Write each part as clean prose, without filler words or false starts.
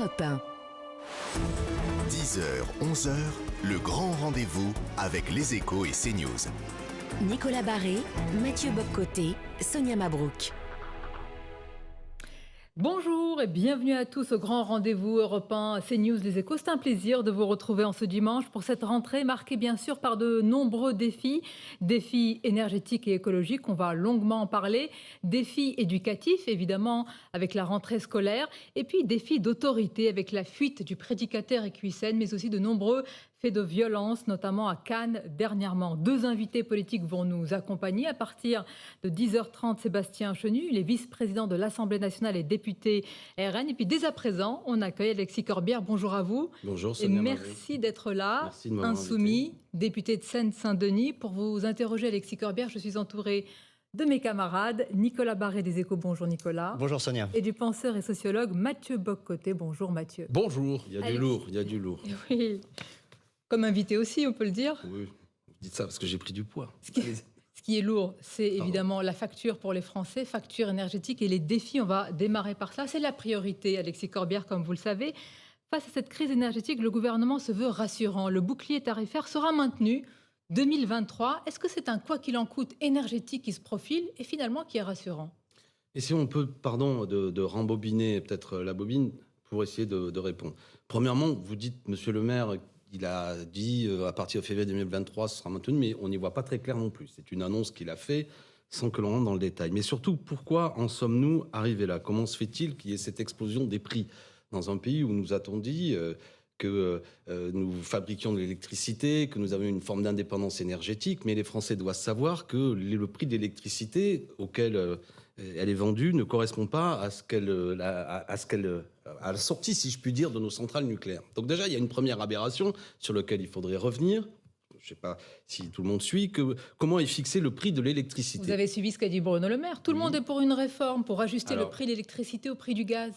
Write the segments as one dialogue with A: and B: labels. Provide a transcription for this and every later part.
A: Europe 1.
B: 10h, 11h, le grand rendez-vous avec les Échos et CNews.
A: Nicolas Barré, Mathieu Boccoté, Sonia Mabrouk.
C: Bonjour et bienvenue à tous au grand rendez-vous Europe 1 CNews Les Échos. C'est un plaisir de vous retrouver en ce dimanche pour cette rentrée marquée bien sûr par de nombreux défis. Défis énergétiques et écologiques, on va longuement en parler. Défis éducatifs évidemment avec la rentrée scolaire. Et puis défis d'autorité avec la fuite du prédicateur Equisen, mais aussi de nombreux faits de violence, notamment à Cannes dernièrement. Deux invités politiques vont nous accompagner à partir de 10h30. Sébastien Chenu, il est vice-président de l'Assemblée nationale et député RN. Et puis dès à présent, on accueille Alexis Corbière. Bonjour à vous.
D: Bonjour Sonia.
C: Et merci d'être là.
D: Merci de m'avoir
C: Insoumis,
D: invité.
C: député de Seine-Saint-Denis. Pour vous interroger, Alexis Corbière, je suis entourée de mes camarades. Nicolas Barré des Échos. Bonjour Nicolas.
E: Bonjour Sonia.
C: Et du penseur et sociologue Mathieu Boccoté. Bonjour Mathieu.
D: Bonjour. Il y a
C: Allez.
D: du lourd, il y a du lourd.
C: Oui. Comme invité aussi, on peut le dire.
D: Oui, vous dites ça parce que j'ai pris du poids.
C: Ce qui est lourd, c'est évidemment la facture pour les Français, facture énergétique et les défis. On va démarrer par ça. C'est la priorité, Alexis Corbière, comme vous le savez. Face à cette crise énergétique, le gouvernement se veut rassurant. Le bouclier tarifaire sera maintenu 2023. Est-ce que c'est un quoi qu'il en coûte énergétique qui se profile et finalement qui est rassurant?
D: Et si on peut, pardon, de rembobiner peut-être la bobine pour essayer de répondre. Premièrement, vous dites, monsieur le maire, il a dit à partir de février 2023, ce sera maintenu, mais on n'y voit pas très clair non plus. C'est une annonce qu'il a faite sans que l'on rentre dans le détail. Mais surtout, pourquoi en sommes-nous arrivés là? Comment se fait-il qu'il y ait cette explosion des prix dans un pays où nous a-t-on dit que nous fabriquions de l'électricité, que nous avions une forme d'indépendance énergétique, mais les Français doivent savoir que le prix de l'électricité auquel elle est vendue ne correspond pas à la sortie, si je puis dire, de nos centrales nucléaires. Donc déjà, il y a une première aberration sur laquelle il faudrait revenir. Je ne sais pas si tout le monde suit, comment est fixé le prix de l'électricité.
C: Vous avez suivi ce qu'a dit Bruno Le Maire. Tout le monde est pour une réforme, pour ajuster
D: Alors,
C: le prix de l'électricité au prix du gaz.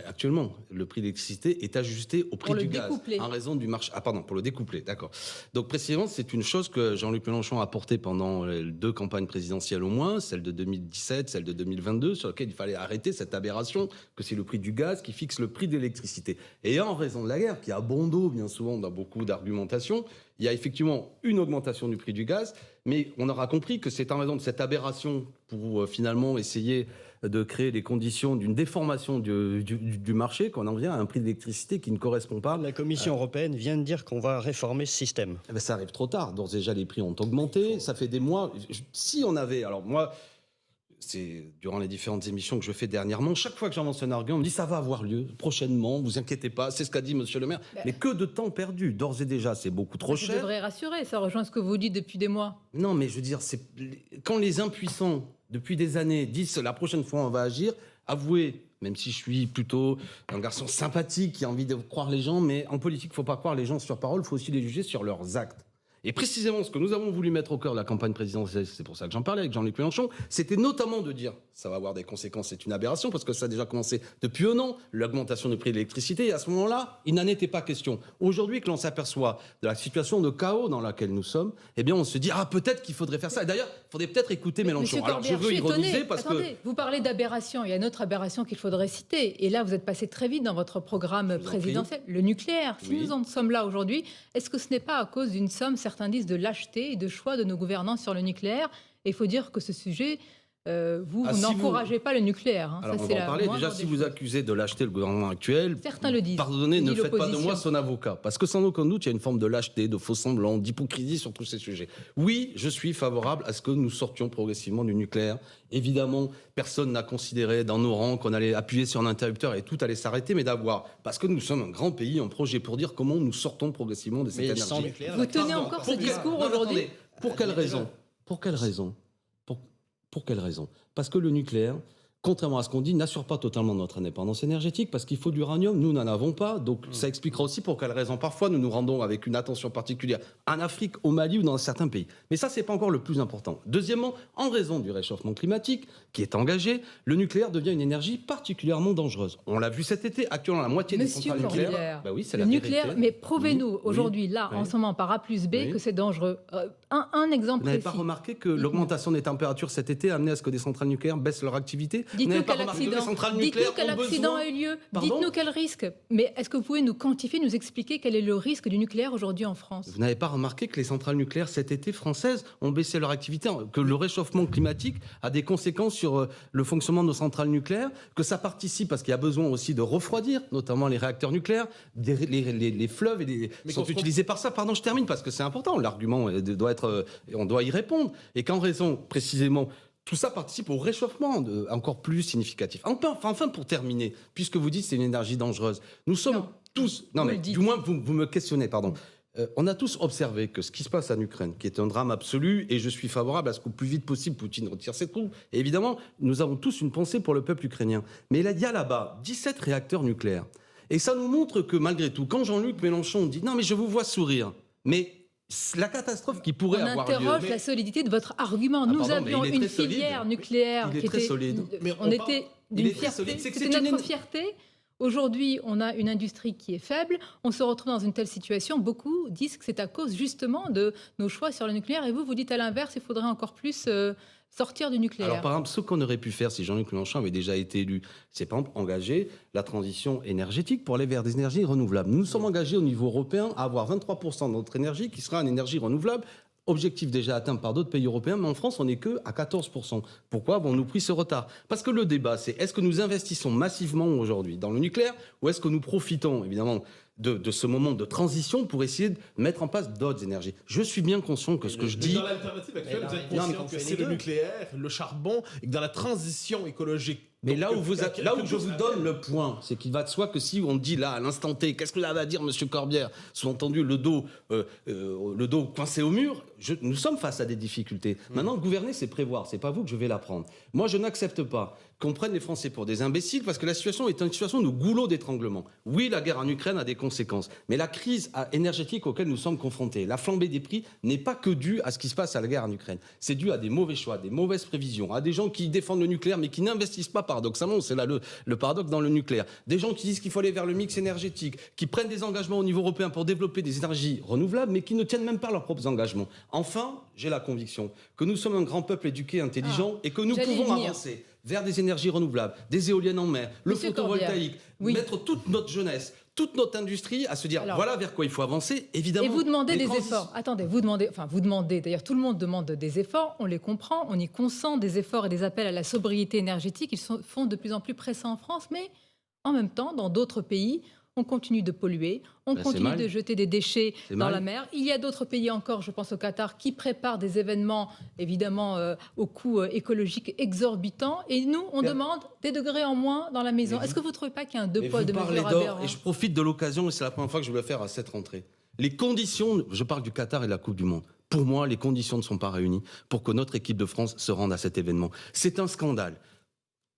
D: Actuellement, le prix de l'électricité est ajusté au prix du gaz
C: découpler.
D: en raison du marché. Ah pardon, pour le découpler, d'accord. Donc précisément, c'est une chose que Jean-Luc Mélenchon a portée pendant les deux campagnes présidentielles au moins, celle de 2017, celle de 2022, sur laquelle il fallait arrêter cette aberration que c'est le prix du gaz qui fixe le prix de l'électricité. Et en raison de la guerre, qui a bon dos bien souvent dans beaucoup d'argumentations, il y a effectivement une augmentation du prix du gaz, mais on aura compris que c'est en raison de cette aberration pour finalement essayer de créer les conditions d'une déformation du marché qu'on en vient à un prix d'électricité qui ne correspond pas.
E: La Commission européenne vient de dire qu'on va réformer ce système.
D: Eh ben, ça arrive trop tard. D'ores et déjà, les prix ont augmenté. Ça fait des mois. Si on avait... Alors moi, c'est durant les différentes émissions que je fais dernièrement, chaque fois que j'avance un argument, on me dit ça va avoir lieu prochainement, vous inquiétez pas, c'est ce qu'a dit monsieur le maire. Mais que de temps perdu. D'ores et déjà, c'est beaucoup trop
C: Ça
D: cher.
C: devrait rassurer, ça rejoint ce que vous dites depuis des mois.
D: Non, mais je veux dire, quand les impuissants, depuis des années, disent la prochaine fois on va agir, avouez, même si je suis plutôt un garçon sympathique qui a envie de croire les gens, mais en politique, il ne faut pas croire les gens sur parole, il faut aussi les juger sur leurs actes. Et précisément, ce que nous avons voulu mettre au cœur de la campagne présidentielle, c'est pour ça que j'en parlais avec Jean-Luc Mélenchon, c'était notamment de dire, ça va avoir des conséquences, c'est une aberration, parce que ça a déjà commencé depuis un an, l'augmentation du prix de l'électricité, et à ce moment-là, il n'en était pas question. Aujourd'hui, que l'on s'aperçoit de la situation de chaos dans laquelle nous sommes, eh bien, on se dit, peut-être qu'il faudrait faire ça. Et d'ailleurs, il faudrait peut-être écouter Mélenchon.
C: Monsieur Corbière,
D: Alors, je veux
C: suis
D: ironiser
C: étonnée.
D: parce
C: Attendez, vous parlez d'aberration, il y a une autre aberration qu'il faudrait citer. Et là, vous êtes passé très vite dans votre programme présidentiel, le nucléaire. Si nous en sommes là aujourd'hui, est-ce que ce n'est pas à cause d'une somme, certains disent, de lâcheté et de choix de nos gouvernants sur le nucléaire? Et il faut dire que ce sujet, vous n'encouragez pas le nucléaire. Hein.
D: Alors
C: ça,
D: on va en parler. Déjà, si vous accusez de lâcheté le gouvernement actuel,
C: certains le disent.
D: Pardonnez, ne faites pas de moi son avocat. Parce que sans aucun doute, il y a une forme de lâcheté, de faux semblants, d'hypocrisie sur tous ces sujets. Oui, je suis favorable à ce que nous sortions progressivement du nucléaire. Évidemment, personne n'a considéré dans nos rangs qu'on allait appuyer sur un interrupteur et tout allait s'arrêter, mais d'avoir, parce que nous sommes un grand pays, un projet pour dire comment nous sortons progressivement de cette énergie.
C: Vous tenez encore ce discours aujourd'hui?
D: Pour quelle raison? Pour quelle raison? Pour quelle raison? Parce que le nucléaire, contrairement à ce qu'on dit, n'assure pas totalement notre indépendance énergétique, parce qu'il faut de l'uranium, nous n'en avons pas, donc ça expliquera aussi pour quelle raison parfois nous nous rendons avec une attention particulière en Afrique, au Mali ou dans certains pays. Mais ça, c'est pas encore le plus important. Deuxièmement, en raison du réchauffement climatique qui est engagé, le nucléaire devient une énergie particulièrement dangereuse. On l'a vu cet été, actuellement la moitié des centrales nucléaires.
C: Oui, c'est la nucléaire, mais prouvez-nous aujourd'hui, là, en ce moment, par A plus B, que c'est dangereux. Un exemple précis.
D: Vous n'avez pas remarqué que l'augmentation des températures cet été a amené à ce que des centrales nucléaires baissent leur activité?
C: Dites-nous quel accident a eu lieu. Dites-nous quel risque. Mais est-ce que vous pouvez nous quantifier, nous expliquer quel est le risque du nucléaire aujourd'hui en France?
D: Vous n'avez pas remarqué que les centrales nucléaires cet été françaises ont baissé leur activité, que le réchauffement climatique a des conséquences sur le fonctionnement de nos centrales nucléaires, que ça participe parce qu'il y a besoin aussi de refroidir, notamment les réacteurs nucléaires, les fleuves sont utilisés par ça. Pardon, je termine parce que c'est important. L'argument doit être, on doit y répondre. Et qu'en raison précisément, tout ça participe au réchauffement encore plus significatif. Enfin, pour terminer, puisque vous dites que c'est une énergie dangereuse, nous sommes tous... Non, mais du moins, vous me questionnez, pardon. On a tous observé que ce qui se passe en Ukraine, qui est un drame absolu, et je suis favorable à ce qu'au plus vite possible, Poutine retire ses troupes. Et évidemment, nous avons tous une pensée pour le peuple ukrainien. Mais il y a là-bas 17 réacteurs nucléaires. Et ça nous montre que malgré tout, quand Jean-Luc Mélenchon dit « Non, mais je vous vois sourire », mais... la catastrophe qui pourrait avoir lieu.
C: On interroge la solidité de votre argument. Nous avions une filière nucléaire qui était solide. On était d'une fierté. C'était notre fierté. Aujourd'hui, on a une industrie qui est faible. On se retrouve dans une telle situation. Beaucoup disent que c'est à cause justement de nos choix sur le nucléaire. Et vous dites à l'inverse, il faudrait encore plus sortir du nucléaire.
D: Alors par exemple, ce qu'on aurait pu faire si Jean-Luc Mélenchon avait déjà été élu, c'est par exemple engager la transition énergétique pour aller vers des énergies renouvelables. Nous sommes engagés au niveau européen à avoir 23% de notre énergie qui sera une énergie renouvelable. Objectif déjà atteint par d'autres pays européens, mais en France, on n'est que à 14%. Pourquoi avons-nous pris ce retard? Parce que le débat, c'est est-ce que nous investissons massivement aujourd'hui dans le nucléaire ou est-ce que nous profitons, évidemment, de ce moment de transition pour essayer de mettre en place d'autres énergies. Je suis bien conscient que ce que je dis...
F: Dans l'alternative actuelle, vous êtes conscient que c'est le nucléaire, le charbon, et que dans la transition écologique...
D: Mais là où je vous donne le point, c'est qu'il va de soi que si on dit là, à l'instant T, qu'est-ce que là va dire M. Corbière, sous-entendu le dos coincé au mur, nous sommes face à des difficultés. Maintenant, gouverner, c'est prévoir, c'est pas vous que je vais l'apprendre. Moi, je n'accepte pas qu'on prenne les Français pour des imbéciles parce que la situation est une situation de goulot d'étranglement. Oui, la guerre en Ukraine a des conséquences, mais la crise énergétique auquel nous sommes confrontés, la flambée des prix, n'est pas que due à ce qui se passe à la guerre en Ukraine. C'est dû à des mauvais choix, des mauvaises prévisions, à des gens qui défendent le nucléaire mais qui n'investissent pas paradoxalement, c'est là le paradoxe dans le nucléaire. Des gens qui disent qu'il faut aller vers le mix énergétique, qui prennent des engagements au niveau européen pour développer des énergies renouvelables mais qui ne tiennent même pas leurs propres engagements. Enfin, j'ai la conviction que nous sommes un grand peuple éduqué, intelligent et que nous pouvons avancer vers des énergies renouvelables, des éoliennes en mer, le photovoltaïque, mettre toute notre jeunesse, toute notre industrie à se dire voilà vers quoi il faut avancer, évidemment.
C: Et vous demandez des efforts. Attendez, vous demandez, d'ailleurs tout le monde demande des efforts, on les comprend, on y consent des efforts et des appels à la sobriété énergétique, ils font de plus en plus pressants en France, mais en même temps, dans d'autres pays, on continue de polluer, on continue de jeter des déchets dans la mer. Il y a d'autres pays encore, je pense au Qatar, qui préparent des événements, évidemment, au coût écologique exorbitant. Et nous, on demande des degrés en moins dans la maison. Est-ce que vous ne trouvez pas qu'il y a un deux poids, deux mesures aberrant ?
D: Et je profite de l'occasion, et c'est la première fois que je veux le faire à cette rentrée. Les conditions, je parle du Qatar et de la Coupe du Monde. Pour moi, les conditions ne sont pas réunies pour que notre équipe de France se rende à cet événement. C'est un scandale.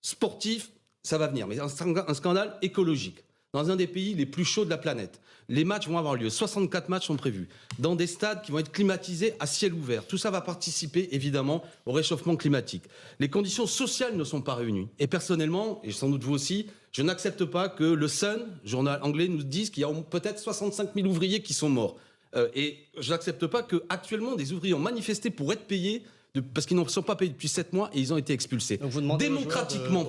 D: Sportif, ça va venir, mais un scandale écologique. Dans un des pays les plus chauds de la planète. Les matchs vont avoir lieu. 64 matchs sont prévus. Dans des stades qui vont être climatisés à ciel ouvert. Tout ça va participer, évidemment, au réchauffement climatique. Les conditions sociales ne sont pas réunies. Et personnellement, et sans doute vous aussi, je n'accepte pas que le Sun, journal anglais, nous dise qu'il y a peut-être 65 000 ouvriers qui sont morts. Et je n'accepte pas qu'actuellement, des ouvriers ont manifesté pour être payés parce qu'ils ne sont pas payés depuis 7 mois et ils ont été expulsés. Démocratiquement,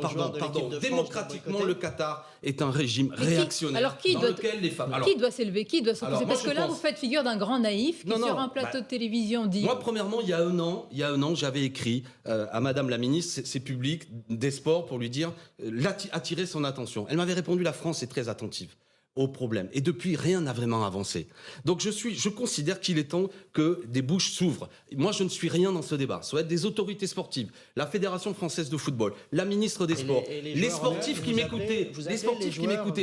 D: démocratiquement, le Qatar est un régime réactionnaire.
C: Alors qui doit s'élever, qui doit s'opposer? Parce que là, vous faites figure d'un grand naïf qui, sur un plateau de télévision, dit...
D: Moi, premièrement, il y a un an, j'avais écrit à Madame la Ministre, c'est public, des Sports, pour lui dire, attirer son attention. Elle m'avait répondu, la France est très attentive au problème. Et depuis, rien n'a vraiment avancé. Donc je considère qu'il est temps que des bouches s'ouvrent. Moi, je ne suis rien dans ce débat. Ça va être des autorités sportives, la Fédération française de football, la ministre des Sports, les sportifs qui m'écoutaient,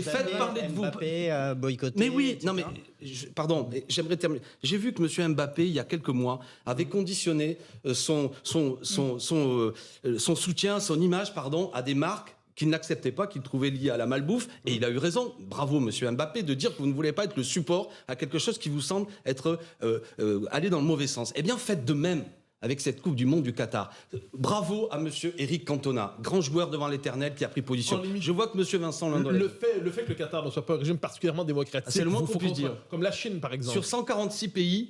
D: faites parler de vous.
E: Mbappé a boycotté.
D: Mais oui, non mais, pardon, j'aimerais terminer. J'ai vu que M. Mbappé, il y a quelques mois, avait conditionné son soutien, son image, à des marques qu'il n'acceptait pas, qu'il trouvait lié à la malbouffe. Et il a eu raison, bravo Monsieur Mbappé, de dire que vous ne voulez pas être le support à quelque chose qui vous semble être aller dans le mauvais sens. Eh bien, faites de même avec cette Coupe du Monde du Qatar. Bravo à monsieur Eric Cantona, grand joueur devant l'éternel qui a pris position. Je vois que monsieur Vincent Landol...
F: Le fait que le Qatar ne soit pas un régime particulièrement démocratique,
D: c'est le moins qu'on puisse dire.
F: Comme la Chine par exemple.
D: Sur 146 pays,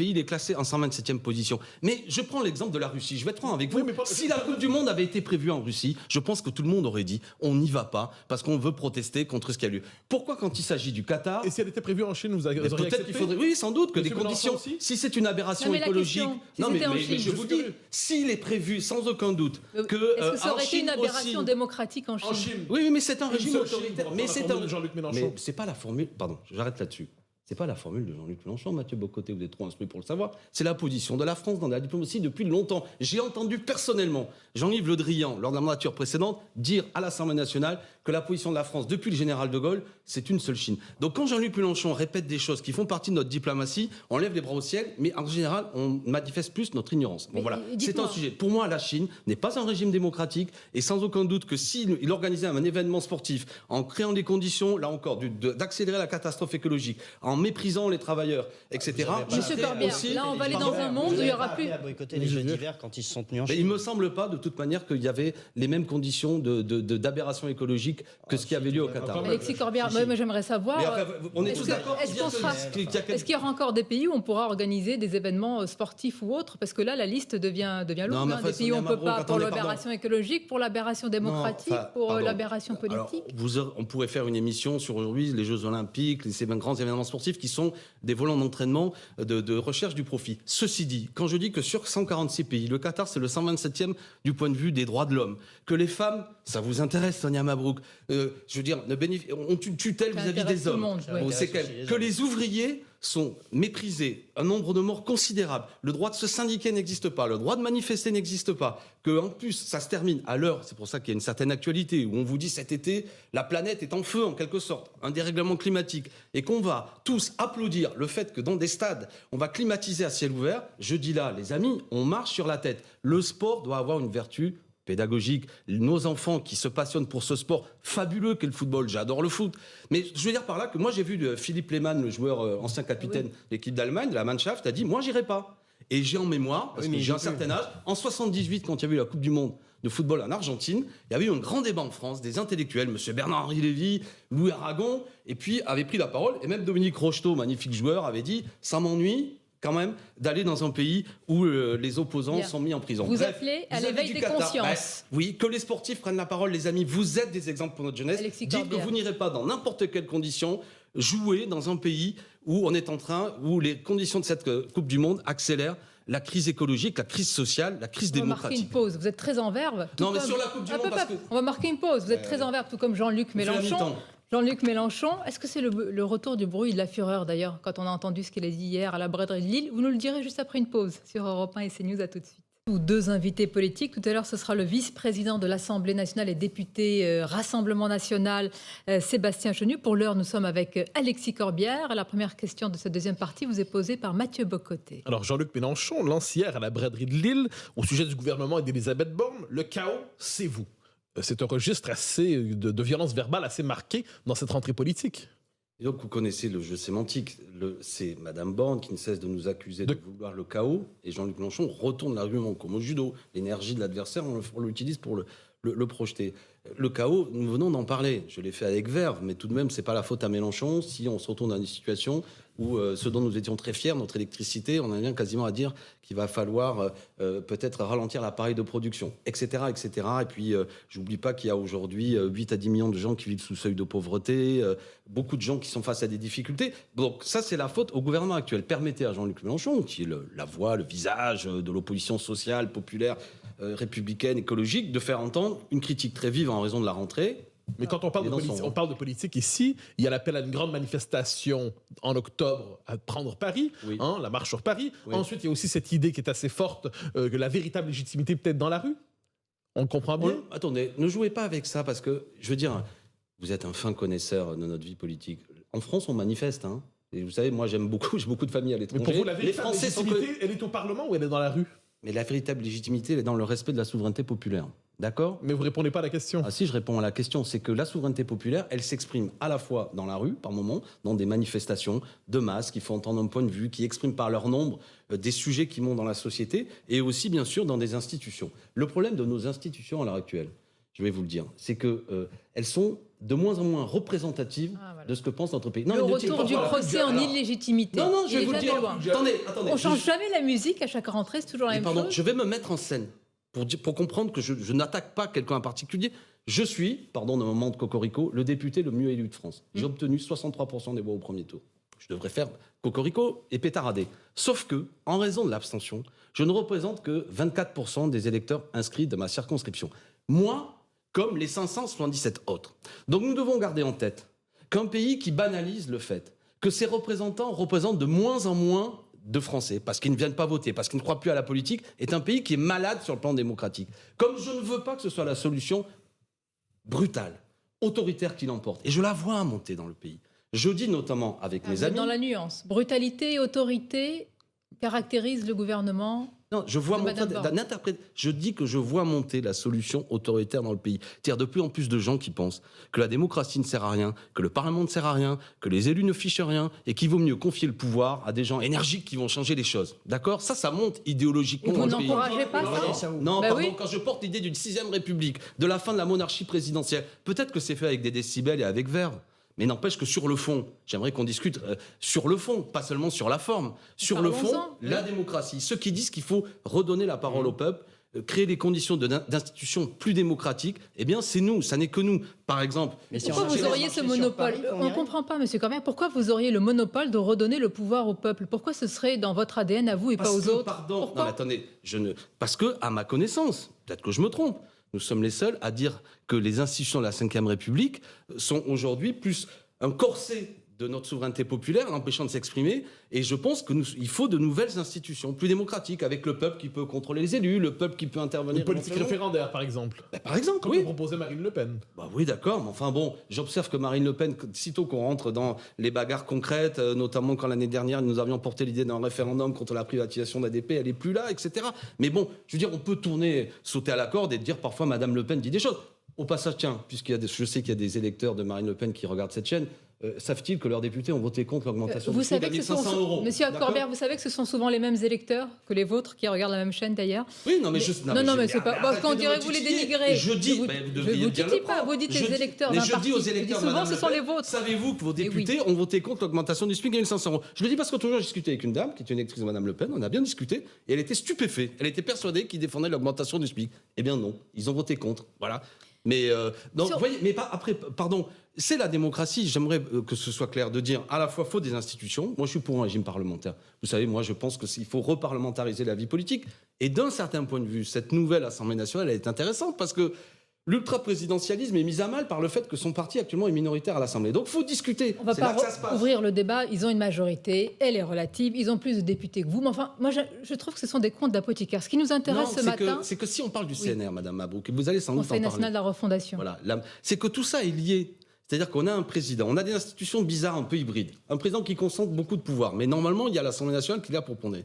D: il est classé en 127e position. Mais je prends l'exemple de la Russie. Je vais être franc avec vous.
F: Oui,
D: si la Coupe du Monde avait été prévue en Russie, je pense que tout le monde aurait dit on n'y va pas parce qu'on veut protester contre ce qui a lieu. Pourquoi quand il s'agit du Qatar...
F: Et si elle était prévue en Chine, vous auriez
D: peut-être qu'il faudrait... Oui, sans doute que
F: Monsieur
D: des conditions... Si c'est une aberration écologique... Mais je vous dis, s'il est prévu sans aucun doute que...
C: Est-ce que ça aurait été une aberration démocratique en Chine?
D: Oui, mais c'est un régime autoritaire. Mais c'est un...
F: Jean-Luc Mélenchon.
D: Mais c'est pas la formule... Pardon, j'arrête là-dessus. C'est pas la formule de Jean-Luc Mélenchon, Mathieu Bock-Côté, vous êtes trop instruit pour le savoir. C'est la position de la France dans la diplomatie depuis longtemps. J'ai entendu personnellement Jean-Yves Le Drian, lors de la mandature précédente, dire à l'Assemblée nationale que la position de la France depuis le général de Gaulle, c'est une seule Chine. Donc quand Jean-Luc Mélenchon répète des choses qui font partie de notre diplomatie, on lève les bras au ciel, mais en général, on manifeste plus notre ignorance. Bon voilà, c'est un sujet. Pour moi, la Chine n'est pas un régime démocratique et sans aucun doute que s'il organisait un événement sportif en créant des conditions, là encore, d'accélérer la catastrophe écologique, en méprisant les travailleurs, etc.
C: Monsieur Corbière, là on va aller dans un monde où il n'y aura plus...
E: à boycotter les Jeux d'hiver quand ils se sont tenus en Chine.
D: Il ne me semble pas de toute manière qu'il y avait les mêmes conditions d'aberration écologique que ce qui avait lieu au Qatar.
C: Alexis Corbière, moi j'aimerais savoir,
D: on est tous d'accord.
C: est-ce qu'il y aura encore des pays où on pourra organiser des événements sportifs ou autres? Parce que là la liste devient lourde. Des pays où on ne peut pas, pour l'aberration écologique, pour l'aberration démocratique, pour l'aberration politique.
D: Alors, on pourrait faire une émission sur aujourd'hui les Jeux Olympiques, ces grands événements sportifs qui sont des volants d'entraînement de recherche du profit. Ceci dit, quand je dis que sur 146 pays, le Qatar c'est le 127e du point de vue des droits de l'homme, que les femmes, ça vous intéresse Sonia Mabrouk, je veux dire, on tutelle vis-à-vis des hommes. Que les ouvriers sont méprisés, un nombre de morts considérable, le droit de se syndiquer n'existe pas, le droit de manifester n'existe pas, qu'en plus ça se termine à l'heure, c'est pour ça qu'il y a une certaine actualité, où on vous dit cet été, la planète est en feu en quelque sorte, un dérèglement climatique, et qu'on va tous applaudir le fait que dans des stades, on va climatiser à ciel ouvert, je dis là, les amis, on marche sur la tête. Le sport doit avoir une vertu pédagogique. Nos enfants qui se passionnent pour ce sport fabuleux qu'est le football, j'adore le foot. Mais je veux dire par là que moi j'ai vu Philippe Lehmann, le joueur ancien capitaine de l'équipe d'Allemagne, de la Mannschaft, a dit moi j'irai pas. Et j'ai en mémoire, parce que j'ai un certain âge, en 78 quand il y a eu la Coupe du Monde de football en Argentine, il y avait eu un grand débat en France, des intellectuels, M. Bernard-Henri Lévy, Louis Aragon, et puis avait pris la parole, et même Dominique Rocheteau, magnifique joueur, avait dit ça m'ennuie quand même d'aller dans un pays où les opposants sont mis en prison.
C: Vous appelez à l'éveil des consciences.
D: Oui, que les sportifs prennent la parole, les amis. Vous êtes des exemples pour notre jeunesse. Dites que vous n'irez pas dans n'importe quelle condition jouer dans un pays où où les conditions de cette Coupe du Monde accélèrent la crise écologique, la crise sociale, la crise démocratique.
C: On va marquer une pause. Vous êtes très en verve.
D: Non, mais sur la Coupe du Monde, parce que...
C: On va marquer une pause. Vous êtes très en verve, tout comme Jean-Luc Mélenchon. Jean-Luc Mélenchon, est-ce que c'est le retour du bruit et de la fureur d'ailleurs, quand on a entendu ce qu'il a dit hier à la braderie de Lille? Vous nous le direz juste après une pause sur Europe 1 et CNews. À tout de suite. Deux invités politiques. Tout à l'heure, ce sera le vice-président de l'Assemblée nationale et député Rassemblement national, Sébastien Chenu. Pour l'heure, nous sommes avec Alexis Corbière. La première question de cette deuxième partie vous est posée par Mathieu Bock-Côté.
F: Alors, Jean-Luc Mélenchon lance hier à la braderie de Lille, au sujet du gouvernement et d'Élisabeth Borne, le chaos, c'est vous. C'est un registre de violence verbale assez marqué dans cette rentrée politique.
D: Et donc, vous connaissez le jeu sémantique. C'est Mme Borne qui ne cesse de nous accuser de vouloir le chaos, et Jean-Luc Mélenchon retourne l'argument comme au judo. L'énergie de l'adversaire, on l'utilise pour le projeter. Le chaos, nous venons d'en parler. Je l'ai fait avec verve, mais tout de même, c'est pas la faute à Mélenchon si on se retourne dans une situation où ce dont nous étions très fiers, notre électricité, on en vient quasiment à dire qu'il va falloir peut-être ralentir l'appareil de production, etc., etc. Et puis, j'oublie pas qu'il y a aujourd'hui 8 à 10 millions de gens qui vivent sous le seuil de pauvreté, beaucoup de gens qui sont face à des difficultés. Donc ça, c'est la faute au gouvernement actuel. Permettez à Jean-Luc Mélenchon, qui est la voix, le visage de l'opposition sociale, populaire, républicaine, écologique, de faire entendre une critique très vive en raison de la rentrée.
F: Mais quand on parle de politique ici, il y a l'appel à une grande manifestation en octobre à prendre Paris, oui. La marche sur Paris. Oui. Ensuite, il y a aussi cette idée qui est assez forte que la véritable légitimité peut être dans la rue. On le comprend bien.
D: Attendez, ne jouez pas avec ça parce que, je veux dire, vous êtes un fin connaisseur de notre vie politique. En France, on manifeste. Et vous savez, moi, j'ai beaucoup de familles à l'étranger.
F: Mais pour vous, la véritable légitimité, elle est au Parlement ou elle est dans la rue?
D: Mais la véritable légitimité, elle est dans le respect de la souveraineté populaire. D'accord ?
F: Mais vous ne répondez pas à la question.
D: Ah si, je réponds à la question. C'est que la souveraineté populaire, elle s'exprime à la fois dans la rue, par moment, dans des manifestations de masse qui font entendre un point de vue, qui expriment par leur nombre des sujets qui montent dans la société, et aussi, bien sûr, dans des institutions. Le problème de nos institutions à l'heure actuelle, je vais vous le dire, c'est qu'elles sont de moins en moins représentatives de ce que pense notre pays.
C: Non, le retour du procès en illégitimité.
D: Non, je vais vous le dire. Attendez.
C: On ne change jamais la musique à chaque rentrée, c'est toujours la même chose.
D: Je vais me mettre en scène pour comprendre que je n'attaque pas quelqu'un en particulier. Je suis, pardon d'un moment de cocorico, le député le mieux élu de France. J'ai obtenu 63% des voix au premier tour. Je devrais faire cocorico et pétarader. Sauf que, en raison de l'abstention, je ne représente que 24% des électeurs inscrits de ma circonscription. Moi, comme les 577 autres. Donc nous devons garder en tête qu'un pays qui banalise le fait que ses représentants représentent de moins en moins de Français, parce qu'ils ne viennent pas voter, parce qu'ils ne croient plus à la politique, est un pays qui est malade sur le plan démocratique. Comme je ne veux pas que ce soit la solution brutale, autoritaire qui l'emporte. Et je la vois monter dans le pays. Je dis notamment avec mes amis...
C: Dans la nuance, brutalité et autorité caractérisent le gouvernement.
D: Non, je vois monter je dis que je vois monter la solution autoritaire dans le pays. C'est-à-dire de plus en plus de gens qui pensent que la démocratie ne sert à rien, que le Parlement ne sert à rien, que les élus ne fichent rien, et qu'il vaut mieux confier le pouvoir à des gens énergiques qui vont changer les choses. D'accord ? Ça monte idéologiquement dans le pays.
C: Vous n'encouragez pas ça ?
D: Non, pardon, oui. Quand je porte l'idée d'une 6e République, de la fin de la monarchie présidentielle, peut-être que c'est fait avec des décibels et avec verve. Mais n'empêche que sur le fond, j'aimerais qu'on discute sur le fond, pas seulement sur la forme. Sur le fond, la démocratie. Ceux qui disent qu'il faut redonner la parole au peuple, créer les conditions d'institutions plus démocratiques, eh bien c'est nous, ça n'est que nous. Par exemple...
C: Mais pourquoi vous auriez ce monopole ? On ne comprend pas, M. Corbière. Pourquoi vous auriez le monopole de redonner le pouvoir au peuple ? Pourquoi ce serait dans votre ADN à vous et pas aux autres ?
D: Pardon, non mais attendez, parce que, à ma connaissance, peut-être que je me trompe, nous sommes les seuls à dire que les institutions de la Ve République sont aujourd'hui plus un corset de notre souveraineté populaire, l'empêchant de s'exprimer. Et je pense qu'il faut de nouvelles institutions plus démocratiques, avec le peuple qui peut contrôler les élus, le peuple qui peut intervenir...
F: Une politique référendaire, par exemple.
D: Par exemple,
F: comme
D: oui.
F: Comme proposait Marine Le Pen.
D: Oui, d'accord. Mais enfin bon, j'observe que Marine Le Pen, sitôt qu'on rentre dans les bagarres concrètes, notamment quand l'année dernière, nous avions porté l'idée d'un référendum contre la privatisation d'ADP, elle n'est plus là, etc. Mais bon, je veux dire, on peut sauter à la corde et dire parfois Madame Le Pen dit des choses. Au passage, tiens, je sais qu'il y a des électeurs de Marine Le Pen qui regardent cette chaîne, savent-ils que leurs députés ont voté contre l'augmentation du SMIC à 1 500 €?
C: Monsieur Corbière, vous savez que ce sont souvent les mêmes électeurs que les vôtres qui regardent la même chaîne d'ailleurs.
D: Oui, non, mais
C: c'est pas. Parce qu'on dirait que vous les dénigrez.
D: Je dis,
C: vous dites pas, vous dites les électeurs d'un parti.
D: Je dis aux électeurs,
C: souvent, ce sont les vôtres.
D: Savez-vous que vos députés ont voté contre l'augmentation du SMIC à 1 500 €? Je le dis parce que toujours j'ai discuté avec une dame qui est une électrice de Madame Le Pen, on a bien discuté, et elle était stupéfaite. Elle était persuadée qu'ils défendaient l'augmentation du SMIC. Eh bien non, ils ont voté contre. Voilà. Mais donc, vous voyez, mais après, pardon, c'est la démocratie. J'aimerais que ce soit clair de dire à la fois faut des institutions. Moi, je suis pour un régime parlementaire. Vous savez, moi, je pense qu'il faut reparlementariser la vie politique. Et d'un certain point de vue, cette nouvelle Assemblée nationale, elle est intéressante parce que l'ultra-présidentialisme est mis à mal par le fait que son parti actuellement est minoritaire à l'Assemblée. Donc il faut discuter.
C: On ne va pas ouvrir le débat. Ils ont une majorité, elle est relative, ils ont plus de députés que vous. Mais enfin, moi je trouve que ce sont des contes d'apothicaires. Ce qui nous intéresse ce matin...
D: C'est que si on parle du CNR, Madame Mabrouk, et vous allez sans doute en parler.
C: Conseil national de la refondation.
D: Voilà, c'est que tout ça est lié. C'est-à-dire qu'on a un président, on a des institutions bizarres, un peu hybrides. Un président qui concentre beaucoup de pouvoir. Mais normalement, il y a l'Assemblée nationale qui est là pour prendre.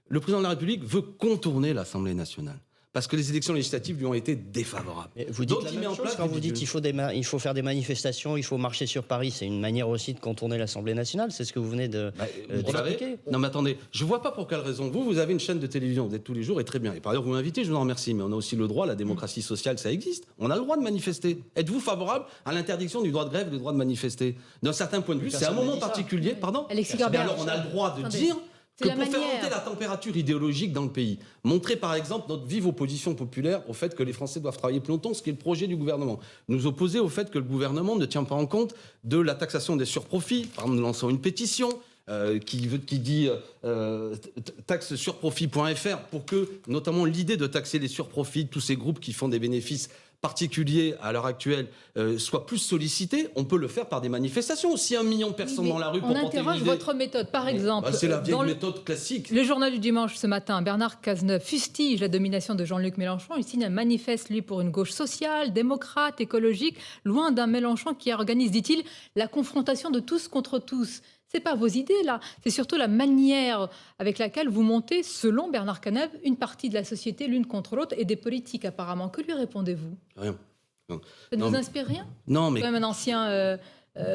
D: Le président de la République veut contourner l'Assemblée nationale. Parce que les élections législatives lui ont été défavorables.
E: Mais vous dites la même chose quand vous dites qu'il faut faire des manifestations, il faut marcher sur Paris. C'est une manière aussi de contourner l'Assemblée nationale. C'est ce que vous venez d'expliquer.
D: Non mais attendez, je vois pas pour quelle raison. Vous avez une chaîne de télévision, vous êtes tous les jours et très bien. Et par ailleurs, vous m'invitez, je vous en remercie. Mais on a aussi le droit, la démocratie sociale, ça existe. On a le droit de manifester. Êtes-vous favorable à l'interdiction du droit de grève et du droit de manifester? D'un certain point de vue, c'est un moment particulier. Pardon.
C: Alors
D: on a le droit de dire... que pour faire monter la température idéologique dans le pays, montrer par exemple notre vive opposition populaire au fait que les Français doivent travailler plus longtemps, ce qui est le projet du gouvernement. Nous opposer au fait que le gouvernement ne tient pas en compte de la taxation des surprofits. Par exemple, nous lançons une pétition qui dit taxesurprofit.fr pour que, notamment, l'idée de taxer les surprofits de tous ces groupes qui font des bénéfices particuliers à l'heure actuelle soit plus sollicité. On peut le faire par des manifestations. Si 1 million de personnes dans la rue pour porter une idée...
C: On interroge votre méthode. Par exemple...
D: c'est la vieille méthode classique.
C: Le journal du dimanche ce matin, Bernard Cazeneuve fustige la domination de Jean-Luc Mélenchon. Il signe un manifeste, lui, pour une gauche sociale, démocrate, écologique, loin d'un Mélenchon qui organise, dit-il, la confrontation de tous contre tous. C'est pas vos idées, là. C'est surtout la manière avec laquelle vous montez, selon Bernard Cazeneuve, une partie de la société l'une contre l'autre et des politiques, apparemment. Que lui répondez-vous?
D: Rien.
C: Non. Ça ne vous inspire rien?
D: Non, mais...
C: Quand même un ancien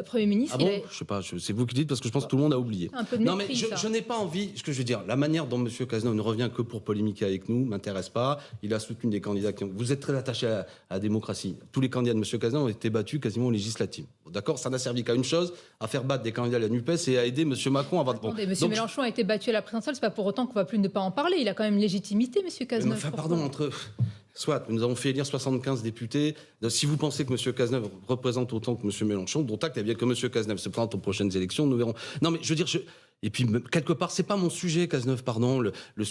C: Premier ministre.
D: Ah bon Je sais pas, c'est vous qui dites parce que je pense que tout le monde a oublié.
C: Un peu de
D: non,
C: mépris,
D: mais je n'ai pas envie, ce que je veux dire, la manière dont M. Cazeneuve ne revient que pour polémiquer avec nous m'intéresse pas. Il a soutenu des candidats qui ont... Vous êtes très attaché à la démocratie. Tous les candidats de M. Cazeneuve ont été battus quasiment aux législatives. D'accord? Ça n'a servi qu'à une chose, à faire battre des candidats de la NUPES et à aider M. Macron à...
C: Attendez, M. Mélenchon a été battu à la présidentielle, c'est pas pour autant qu'on va plus ne pas en parler. Il a quand même légitimité, M. Cazeneuve.
D: Enfin, pardon, entre... Soit, nous avons fait élire 75 députés. Si vous pensez que M. Cazeneuve représente autant que M. Mélenchon, dont acte, eh bien que M. Cazeneuve se présente aux prochaines élections, nous verrons. Non, mais je veux dire, et puis, quelque part, c'est pas mon sujet, Cazeneuve, pardon.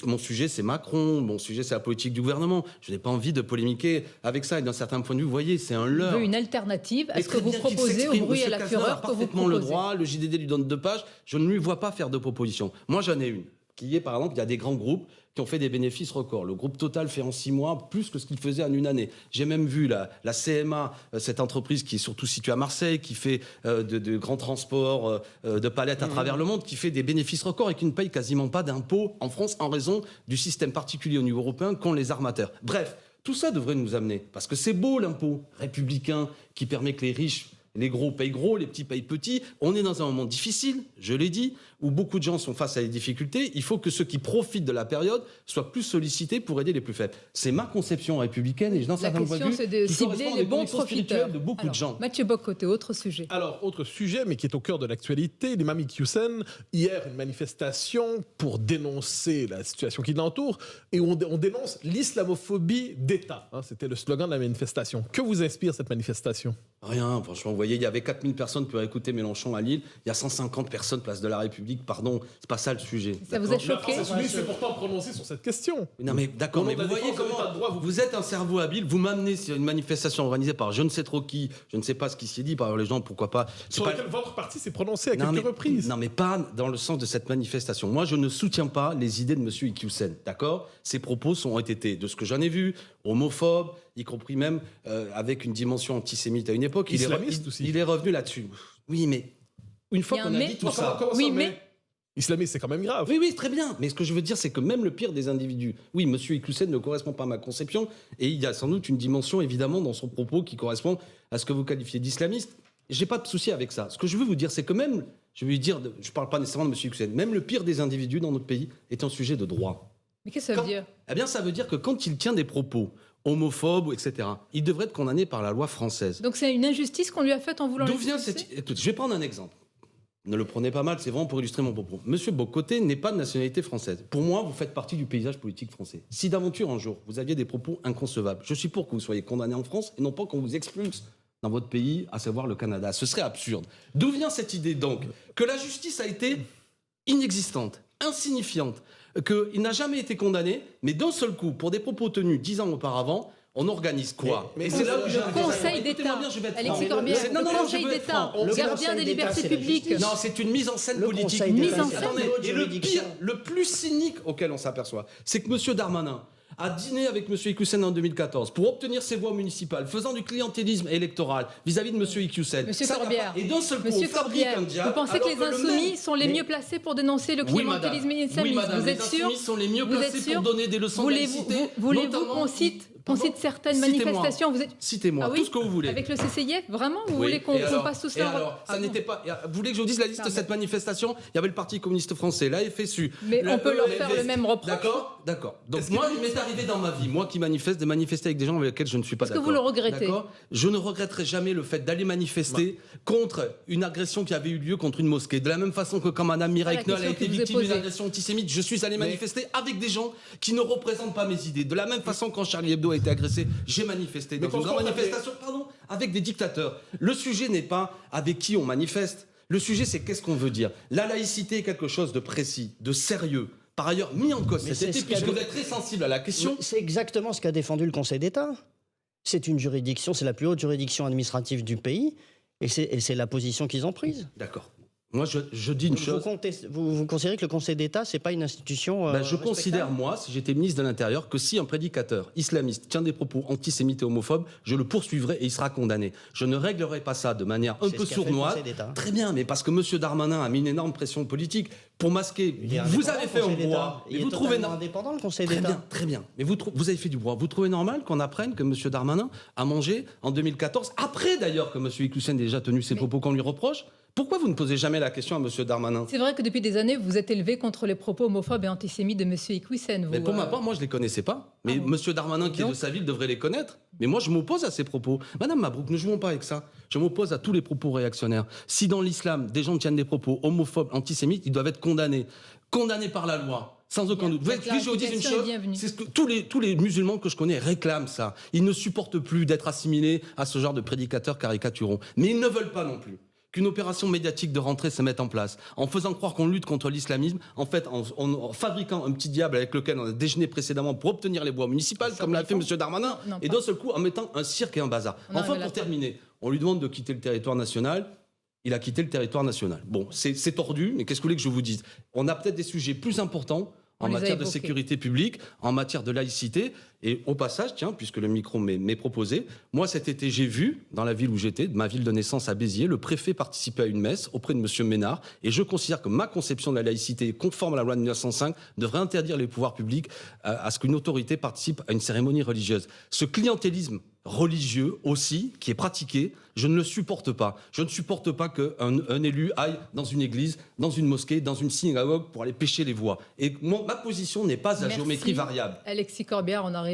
D: Mon sujet, c'est Macron. Mon sujet, c'est la politique du gouvernement. Je n'ai pas envie de polémiquer avec ça. Et d'un certain point de vue, vous voyez, c'est un leurre.
C: Il veut une alternative à ce que vous proposez au bruit et à la fureur que vous proposez.
D: Le droit, le JDD lui donne 2 pages. Je ne lui vois pas faire de propositions. Moi, j'en ai une. Qui est, par exemple, il y a des grands groupes qui ont fait des bénéfices records. Le groupe Total fait en 6 mois plus que ce qu'il faisait en une année. J'ai même vu la CMA, cette entreprise qui est surtout située à Marseille, qui fait de grands transports de palettes à travers le monde, qui fait des bénéfices records et qui ne paye quasiment pas d'impôts en France en raison du système particulier au niveau européen qu'ont les armateurs. Bref, tout ça devrait nous amener, parce que c'est beau l'impôt républicain qui permet que les riches... Les gros payent gros, les petits payent petits. On est dans un moment difficile, je l'ai dit, où beaucoup de gens sont face à des difficultés. Il faut que ceux qui profitent de la période soient plus sollicités pour aider les plus faibles. C'est ma conception républicaine et dans
C: la question, c'est de cibler les bons profiteurs.
D: De beaucoup de gens.
C: Mathieu Bock-Côté, autre sujet.
F: Alors, autre sujet, mais qui est au cœur de l'actualité, l'imam Iqiyoussen, hier, une manifestation pour dénoncer la situation qui l'entoure, et on dénonce l'islamophobie d'État. Hein, c'était le slogan de la manifestation. Que vous inspire cette manifestation?
D: Rien, franchement, vous voyez, il y avait 4000 personnes pour écouter Mélenchon à Lille, il y a 150 personnes place de la République, pardon, c'est pas ça le sujet.
C: Ça vous a choqué?
F: C'est pourtant prononcé sur cette question.
D: Non mais d'accord, mais vous voyez comment vous êtes un cerveau habile, vous m'amenez sur une manifestation organisée par je ne sais trop qui, je ne sais pas ce qui s'y est dit par les gens, pourquoi pas...
F: Sur laquelle votre parti s'est prononcé à quelques reprises.
D: Non mais pas dans le sens de cette manifestation. Moi je ne soutiens pas les idées de M. Iqiyoussen, d'accord? Ses propos ont été, de ce que j'en ai vu, homophobes, y compris même avec une dimension antisémite à une époque.
F: Islamiste aussi.
D: Il est revenu là-dessus. Oui, mais une fois qu'on a dit tout ça...
F: Oui, mais... Islamiste, c'est quand même grave.
D: Oui, très bien. Mais ce que je veux dire, c'est que même le pire des individus... Oui, M. Iqiyoussen ne correspond pas à ma conception, et il y a sans doute une dimension, évidemment, dans son propos qui correspond à ce que vous qualifiez d'islamiste. J'ai pas de souci avec ça. Ce que je veux vous dire, c'est que même... Je ne parle pas nécessairement de M. Iqiyoussen. Même le pire des individus dans notre pays est un sujet de droit.
C: Mais qu'est-ce que ça veut dire?
D: Eh bien, ça veut dire que quand il tient des propos homophobes, etc., il devrait être condamné par la loi française.
C: Donc c'est une injustice qu'on lui a faite en voulant
D: l'expulser. D'où vient cette... Écoute, je vais prendre un exemple. Ne le prenez pas mal, c'est vraiment pour illustrer mon propos. Monsieur Bock-Côté n'est pas de nationalité française. Pour moi, vous faites partie du paysage politique français. Si d'aventure, un jour, vous aviez des propos inconcevables, je suis pour que vous soyez condamné en France et non pas qu'on vous expulse dans votre pays, à savoir le Canada. Ce serait absurde. D'où vient cette idée, donc, que la justice a été inexistante, insignifiante, qu'il n'a jamais été condamné, mais d'un seul coup, pour des propos tenus 10 ans auparavant, on organise quoi?
C: Mais c'est là où le Conseil d'État, Alexis Corbière, le Conseil d'État, gardien des libertés publiques.
D: Non, c'est une mise en scène politique.
C: Mise en scène.
D: Et le pire, le plus cynique auquel on s'aperçoit, c'est que M. Darmanin a dîné avec M. Iqiyoussen en 2014 pour obtenir ses voix municipales, faisant du clientélisme électoral vis-à-vis de M. Iqiyoussen.
C: Monsieur Corbière,
D: et d'un seul coup,
C: Monsieur Corbière, vous pensez que les insoumis sont les mieux placés pour dénoncer le clientélisme islamiste?
D: Oui, madame,
C: vous êtes sûr?
D: Les insoumis sont les mieux placés pour donner des leçons de laïcité.
C: Voulez-vous qu'on cite certaines manifestations?
D: Citez-moi, tout ce que vous voulez.
C: Avec le CCIF, vraiment? Vous voulez qu'on passe tout ça?
D: Alors, ça n'était pas... Vous voulez que je vous dise la liste de cette manifestation? Il y avait le Parti communiste français, la FSU...
C: Mais on peut leur faire le même reproche.
D: D'accord. Donc moi, il m'est arrivé dans ma vie, moi qui manifeste, de manifester avec des gens avec lesquels je ne suis pas d'accord.
C: Est-ce que vous le regrettez?
D: Je ne regretterai jamais le fait d'aller manifester contre une agression qui avait eu lieu contre une mosquée. De la même façon que quand Mme Mireille Knoll a été victime d'une agression antisémite, je suis allé manifester avec des gens qui ne représentent pas mes idées. De la même façon, quand Charlie Hebdo a été agressé, j'ai manifesté dans une grande manifestation, avec des dictateurs. Le sujet n'est pas avec qui on manifeste. Le sujet, c'est qu'est-ce qu'on veut dire. La laïcité est quelque chose de précis, de sérieux. Par ailleurs, mis en cause cet été, puisque vous êtes très sensible à la question.
E: C'est exactement ce qu'a défendu le Conseil d'État. C'est une juridiction, c'est la plus haute juridiction administrative du pays, et c'est la position qu'ils ont prise.
D: D'accord. Moi, je dis une chose.
E: Vous considérez que le Conseil d'État, c'est pas une institution
D: Je considère, moi, si j'étais ministre de l'Intérieur, que si un prédicateur islamiste tient des propos antisémites et homophobes, je le poursuivrai et il sera condamné. Je ne réglerai pas ça de manière un peu sournoise. Très bien, mais parce que M. Darmanin a mis une énorme pression politique pour masquer. Vous avez fait un brouhaha.
E: Il est totalement indépendant, le Conseil d'État.
D: Très bien. Mais vous avez fait du brouhaha. Vous trouvez normal qu'on apprenne que M. Darmanin a mangé en 2014, après d'ailleurs que M. Iqiyoussen ait déjà tenu ses propos qu'on lui reproche? Pourquoi vous ne posez jamais la question à M. Darmanin?
C: C'est vrai que depuis des années, vous vous êtes élevé contre les propos homophobes et antisémites de M. Iqiyoussen.
D: Mais pour ma part, moi, je ne les connaissais pas. Mais M. Darmanin, qui est de sa ville, devrait les connaître. Mais moi, je m'oppose à ces propos. Madame Mabrouk, ne jouons pas avec ça. Je m'oppose à tous les propos réactionnaires. Si dans l'islam, des gens tiennent des propos homophobes, antisémites, ils doivent être condamnés. Condamnés par la loi. Sans aucun doute. Je vous dis une chose, c'est ce que tous les musulmans que je connais réclament ça. Ils ne supportent plus d'être assimilés à ce genre de prédicateurs caricaturaux. Mais ils ne veulent pas non plus qu'une opération médiatique de rentrée se mette en place, en faisant croire qu'on lutte contre l'islamisme, en fait, en fabriquant un petit diable avec lequel on a déjeuné précédemment pour obtenir les voix municipales, comme l'a fait M. Darmanin, et d'un seul coup, en mettant un cirque et un bazar. Enfin, pour terminer, on lui demande de quitter le territoire national. Il a quitté le territoire national. Bon, c'est tordu, mais qu'est-ce que vous voulez que je vous dise? On a peut-être des sujets plus importants en matière de sécurité publique, en matière de laïcité. Et au passage, tiens, puisque le micro m'est proposé, moi cet été j'ai vu, dans la ville où j'étais, ma ville de naissance à Béziers, le préfet participer à une messe auprès de M. Ménard, et je considère que ma conception de la laïcité, conforme à la loi de 1905, devrait interdire les pouvoirs publics à ce qu'une autorité participe à une cérémonie religieuse. Ce clientélisme religieux aussi, qui est pratiqué, je ne le supporte pas. Je ne supporte pas qu'un élu aille dans une église, dans une mosquée, dans une synagogue pour aller pêcher les voix. Et ma position n'est pas à géométrie variable.
C: Alexis Corbière, on arrive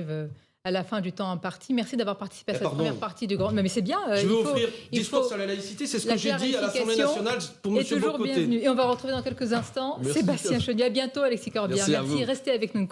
C: à la fin du temps imparti. Merci d'avoir participé à cette première partie du grand... Mais c'est bien.
D: Je vais offrir discours sur la laïcité, c'est ce que j'ai dit à l'Assemblée nationale pour M. Boccoté.
C: Et on va retrouver dans quelques instants Sébastien Chauny. À bientôt, Alexis Corbière. Merci. Restez avec nous.